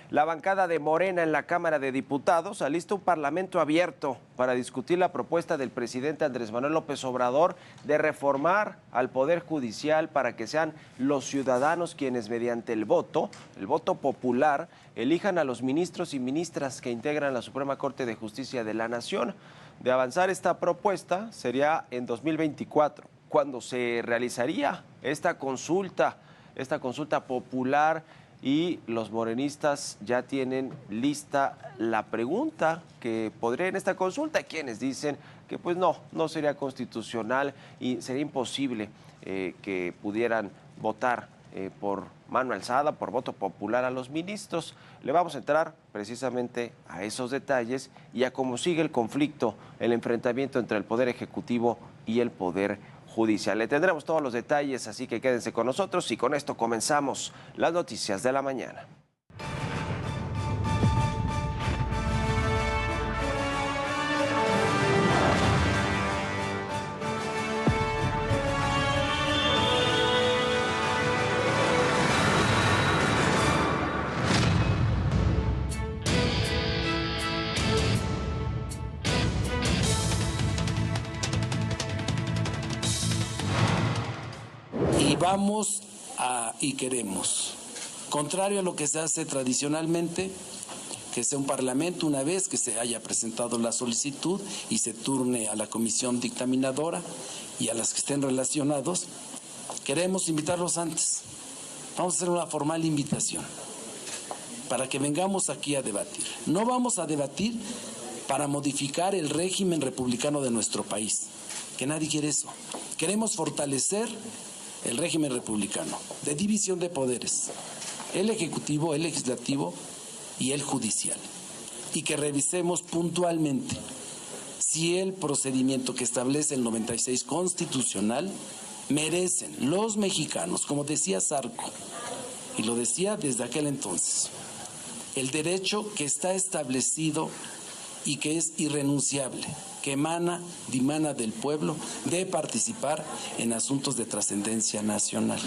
La bancada de Morena en la Cámara de Diputados alista un parlamento abierto para discutir la propuesta del presidente Andrés Manuel López Obrador de reformar al Poder Judicial para que sean los ciudadanos quienes mediante el voto popular, elijan a los ministros y ministras que integran la Suprema Corte de Justicia de la Nación. De avanzar esta propuesta sería en 2024, cuando se realizaría esta consulta popular. Y los morenistas ya tienen lista la pregunta que podría en esta consulta. Quienes dicen que pues no sería constitucional y sería imposible que pudieran votar por mano alzada, por voto popular a los ministros. Le vamos a entrar precisamente a esos detalles y a cómo sigue el conflicto, el enfrentamiento entre el Poder Ejecutivo y el Poder Judicial. Le tendremos todos los detalles, así que quédense con nosotros y con esto comenzamos las noticias de la mañana. Y queremos, contrario a lo que se hace tradicionalmente, que sea un parlamento una vez que se haya presentado la solicitud y se turne a la comisión dictaminadora y a las que estén relacionados. Queremos invitarlos antes. Vamos a hacer una formal invitación para que vengamos aquí a debatir. No vamos a debatir para modificar el régimen republicano de nuestro país, que nadie quiere eso. Queremos fortalecer el régimen republicano, de división de poderes, el ejecutivo, el legislativo y el judicial, y que revisemos puntualmente si el procedimiento que establece el 96 constitucional merecen los mexicanos, como decía Zarco, y lo decía desde aquel entonces, el derecho que está establecido y que es irrenunciable, que dimana del pueblo, de participar en asuntos de trascendencia nacional.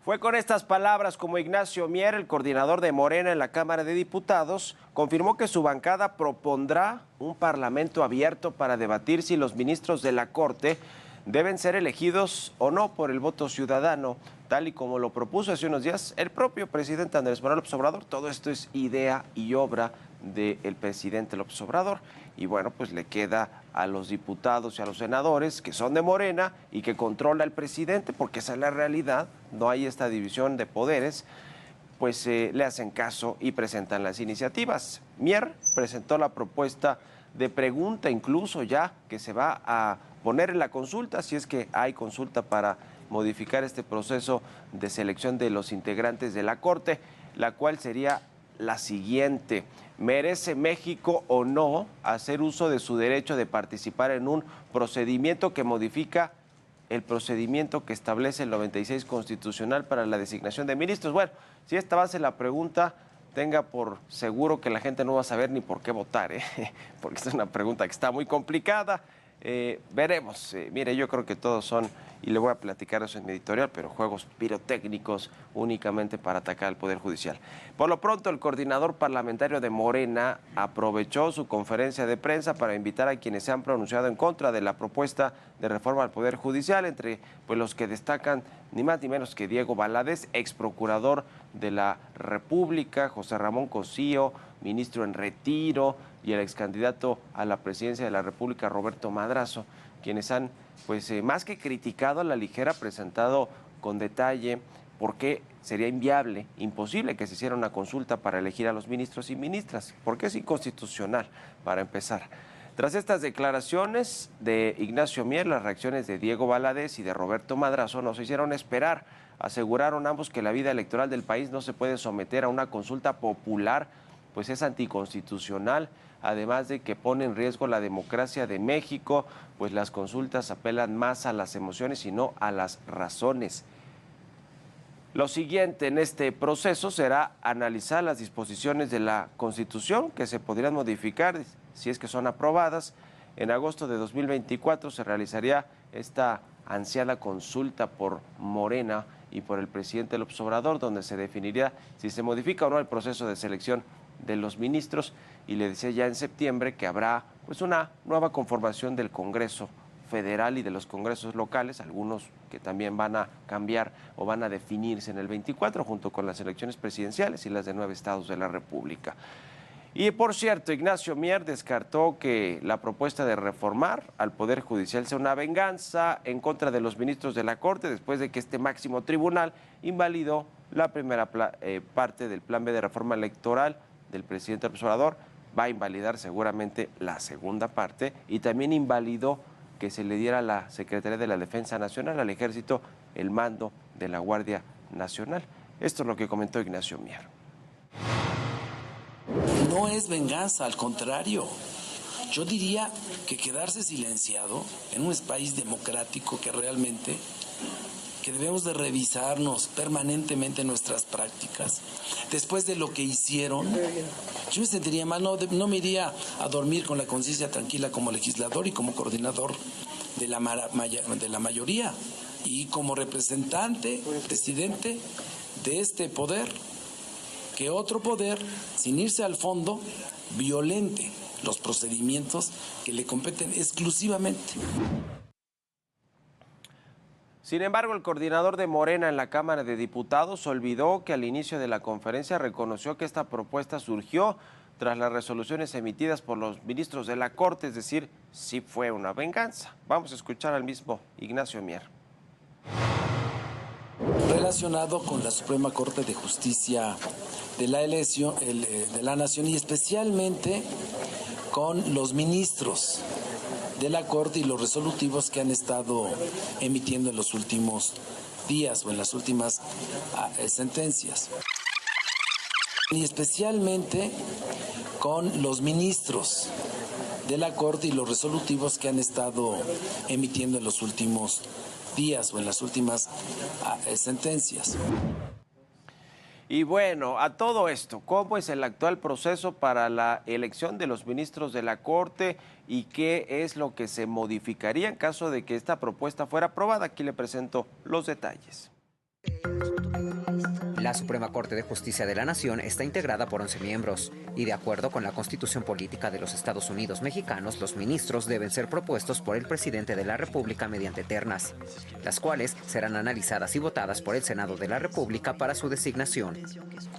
Fue con estas palabras como Ignacio Mier, el coordinador de Morena en la Cámara de Diputados, confirmó que su bancada propondrá un parlamento abierto para debatir si los ministros de la Corte deben ser elegidos o no por el voto ciudadano, tal y como lo propuso hace unos días el propio presidente Andrés Manuel López Obrador. Todo esto es idea y obra del presidente López Obrador. Y bueno, pues le queda a los diputados y a los senadores que son de Morena y que controla el presidente, porque esa es la realidad, no hay esta división de poderes, pues le hacen caso y presentan las iniciativas. Mier presentó la propuesta de pregunta incluso ya que se va a poner en la consulta, si es que hay consulta para modificar este proceso de selección de los integrantes de la Corte, la cual sería la siguiente: ¿merece México o no hacer uso de su derecho de participar en un procedimiento que modifica el procedimiento que establece el 96 constitucional para la designación de ministros? Bueno, si esta va a ser la pregunta, tenga por seguro que la gente no va a saber ni por qué votar, porque esta es una pregunta que está muy complicada. Veremos. Mire, yo creo que todos son, y le voy a platicar eso en mi editorial, pero juegos pirotécnicos únicamente para atacar al Poder Judicial. Por lo pronto, el coordinador parlamentario de Morena aprovechó su conferencia de prensa para invitar a quienes se han pronunciado en contra de la propuesta de reforma al Poder Judicial, entre pues los que destacan ni más ni menos que Diego Valadez, ex procurador de la República, José Ramón Cosío, ministro en retiro, y el ex candidato a la presidencia de la República, Roberto Madrazo, quienes han, pues más que criticado a la ligera, presentado con detalle por qué sería inviable, imposible que se hiciera una consulta para elegir a los ministros y ministras, porque es inconstitucional, para empezar. Tras estas declaraciones de Ignacio Mier, las reacciones de Diego Valadez y de Roberto Madrazo nos hicieron esperar. Aseguraron ambos que la vida electoral del país no se puede someter a una consulta popular, pues es anticonstitucional, además de que pone en riesgo la democracia de México, pues las consultas apelan más a las emociones y no a las razones. Lo siguiente en este proceso será analizar las disposiciones de la Constitución que se podrían modificar si es que son aprobadas. En agosto de 2024 se realizaría esta ansiada consulta por Morena y por el presidente López Obrador, donde se definiría si se modifica o no el proceso de selección de los ministros, y le decía ya en septiembre que habrá pues una nueva conformación del Congreso Federal y de los congresos locales, algunos que también van a cambiar o van a definirse en el 24 junto con las elecciones presidenciales y las de 9 estados de la República. Y por cierto, Ignacio Mier descartó que la propuesta de reformar al Poder Judicial sea una venganza en contra de los ministros de la Corte después de que este máximo tribunal invalidó la primera parte del Plan B de reforma electoral del presidente López Obrador. Va a invalidar seguramente la segunda parte y también invalidó que se le diera a la Secretaría de la Defensa Nacional, al Ejército, el mando de la Guardia Nacional. Esto es lo que comentó Ignacio Mier. No es venganza, al contrario. Yo diría que quedarse silenciado en un país democrático que debemos de revisarnos permanentemente nuestras prácticas. Después de lo que hicieron, yo me sentiría mal, no me iría a dormir con la conciencia tranquila como legislador y como coordinador de la mayoría y como representante, presidente de este poder, que otro poder, sin irse al fondo, violente los procedimientos que le competen exclusivamente. Sin embargo, el coordinador de Morena en la Cámara de Diputados olvidó que al inicio de la conferencia reconoció que esta propuesta surgió tras las resoluciones emitidas por los ministros de la Corte, es decir, sí fue una venganza. Vamos a escuchar al mismo Ignacio Mier. Relacionado con la Suprema Corte de Justicia de la Nación y especialmente con los ministros de la Corte y los resolutivos que han estado emitiendo en los últimos días o en las últimas sentencias. Y especialmente con los ministros de la Corte y los resolutivos que han estado emitiendo en los últimos días o en las últimas sentencias. Y bueno, a todo esto, ¿cómo es el actual proceso para la elección de los ministros de la Corte y qué es lo que se modificaría en caso de que esta propuesta fuera aprobada? Aquí le presento los detalles. La Suprema Corte de Justicia de la Nación está integrada por 11 miembros y de acuerdo con la Constitución Política de los Estados Unidos Mexicanos, los ministros deben ser propuestos por el presidente de la República mediante ternas, las cuales serán analizadas y votadas por el Senado de la República para su designación.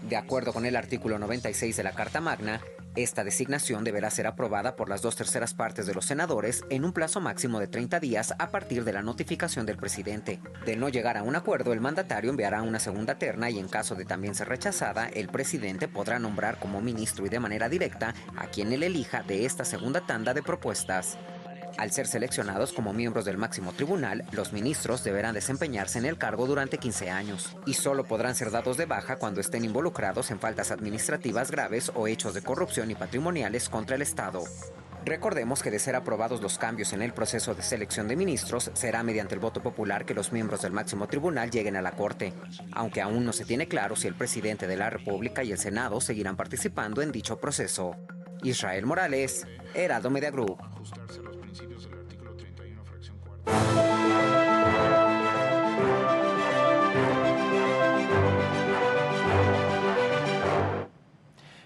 De acuerdo con el artículo 96 de la Carta Magna, esta designación deberá ser aprobada por las 2/3 partes de los senadores en un plazo máximo de 30 días a partir de la notificación del presidente. De no llegar a un acuerdo, el mandatario enviará una segunda terna y en caso de también ser rechazada, el presidente podrá nombrar como ministro y de manera directa a quien él elija de esta segunda tanda de propuestas. Al ser seleccionados como miembros del máximo tribunal, los ministros deberán desempeñarse en el cargo durante 15 años y solo podrán ser dados de baja cuando estén involucrados en faltas administrativas graves o hechos de corrupción y patrimoniales contra el Estado. Recordemos que de ser aprobados los cambios en el proceso de selección de ministros, será mediante el voto popular que los miembros del máximo tribunal lleguen a la Corte, aunque aún no se tiene claro si el presidente de la República y el Senado seguirán participando en dicho proceso. Israel Morales, Heraldo Media Group.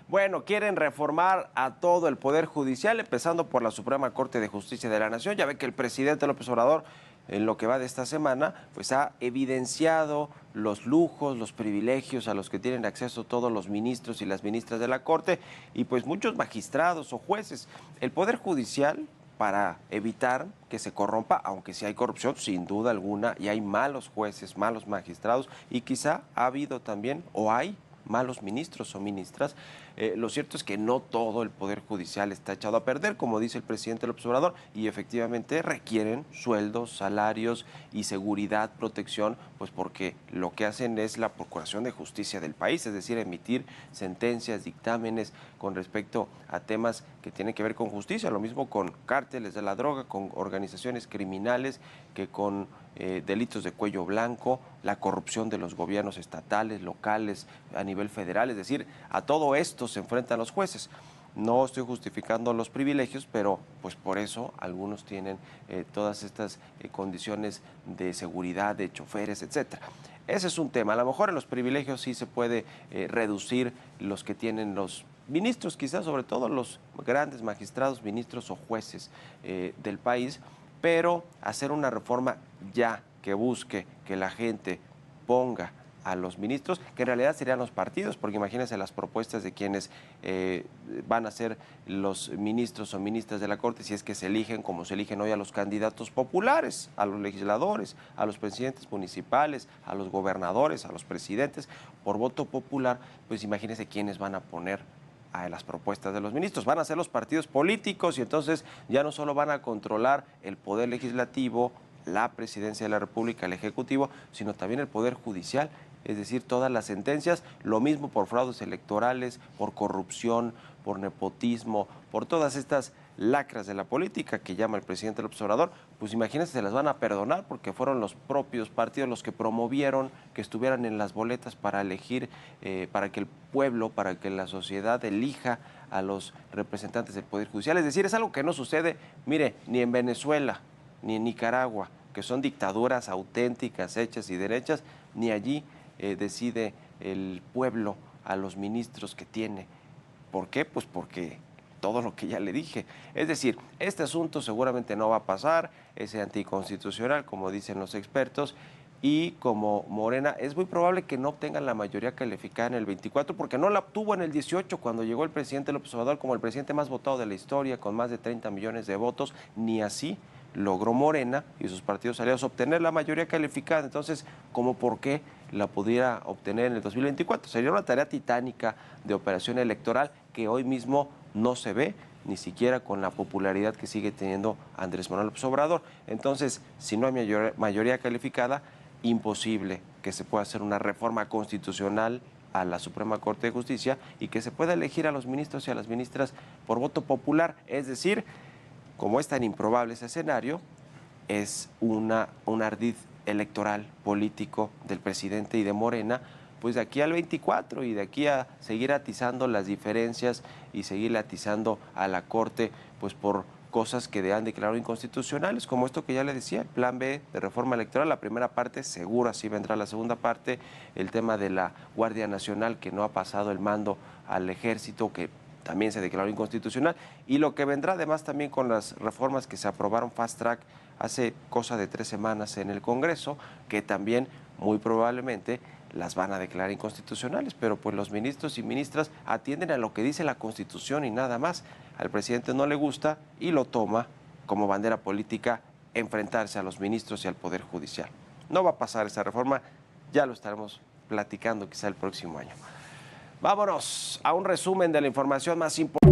Bueno, quieren reformar a todo el Poder Judicial, empezando por la Suprema Corte de Justicia de la Nación. Ya ve que el presidente López Obrador, en lo que va de esta semana, pues ha evidenciado los lujos, los privilegios a los que tienen acceso todos los ministros y las ministras de la Corte y pues muchos magistrados o jueces. El Poder Judicial, para evitar que se corrompa, aunque sí hay corrupción, sin duda alguna, y hay malos jueces, malos magistrados, y quizá ha habido también, o hay, malos ministros o ministras. Lo cierto es que no todo el Poder Judicial está echado a perder, como dice el presidente López Obrador, y efectivamente requieren sueldos, salarios y seguridad, protección, pues porque lo que hacen es la Procuración de Justicia del país, es decir, emitir sentencias, dictámenes con respecto a temas que tienen que ver con justicia, lo mismo con cárteles de la droga, con organizaciones criminales, que con delitos de cuello blanco, la corrupción de los gobiernos estatales, locales, a nivel federal, es decir, a todo esto se enfrentan los jueces. No estoy justificando los privilegios, pero pues por eso algunos tienen todas estas condiciones de seguridad, de choferes, etcétera. Ese es un tema. A lo mejor en los privilegios sí se puede reducir los que tienen los ministros, quizás sobre todo los grandes magistrados, ministros o jueces del país, pero hacer una reforma ya que busque que la gente ponga a los ministros, que en realidad serían los partidos, porque imagínense las propuestas de quienes van a ser los ministros o ministras de la Corte, si es que se eligen como se eligen hoy a los candidatos populares, a los legisladores, a los presidentes municipales, a los gobernadores, a los presidentes, por voto popular, pues imagínense quiénes van a poner a las propuestas de los ministros. Van a ser los partidos políticos y entonces ya no solo van a controlar el poder legislativo, la presidencia de la República, el Ejecutivo, sino también el Poder Judicial, es decir, todas las sentencias, lo mismo por fraudes electorales, por corrupción, por nepotismo, por todas estas lacras de la política que llama el presidente López Obrador, pues imagínense, se las van a perdonar porque fueron los propios partidos los que promovieron que estuvieran en las boletas para elegir, para que el pueblo, para que la sociedad elija a los representantes del Poder Judicial. Es decir, es algo que no sucede, mire, ni en Venezuela, ni en Nicaragua, que son dictaduras auténticas, hechas y derechas, ni allí decide el pueblo a los ministros que tiene. ¿Por qué? Pues porque todo lo que ya le dije. Es decir, este asunto seguramente no va a pasar, es anticonstitucional, como dicen los expertos, y como Morena, es muy probable que no obtengan la mayoría calificada en el 24, porque no la obtuvo en el 18, cuando llegó el presidente López Obrador como el presidente más votado de la historia, con más de 30 millones de votos, ni así logró Morena y sus partidos aliados obtener la mayoría calificada. Entonces, ¿cómo por qué la pudiera obtener en el 2024? Sería una tarea titánica de operación electoral que hoy mismo no se ve, ni siquiera con la popularidad que sigue teniendo Andrés Manuel López Obrador. Entonces, si no hay mayoría calificada, imposible que se pueda hacer una reforma constitucional a la Suprema Corte de Justicia y que se pueda elegir a los ministros y a las ministras por voto popular. Es decir, como es tan improbable ese escenario, es un ardid electoral político del presidente y de Morena, pues de aquí al 24 y de aquí a seguir atizando las diferencias y seguir atizando a la Corte, pues por cosas que han declarado inconstitucionales, como esto que ya le decía, el plan B de reforma electoral, la primera parte, seguro así vendrá la segunda parte, el tema de la Guardia Nacional, que no ha pasado el mando al Ejército, que también se declaró inconstitucional, y lo que vendrá además también con las reformas que se aprobaron fast track hace cosa de 3 semanas en el Congreso, que también muy probablemente las van a declarar inconstitucionales, pero pues los ministros y ministras atienden a lo que dice la Constitución y nada más. Al presidente no le gusta y lo toma como bandera política enfrentarse a los ministros y al Poder Judicial. No va a pasar esa reforma, ya lo estaremos platicando quizá el próximo año. Vámonos a un resumen de la información más importante.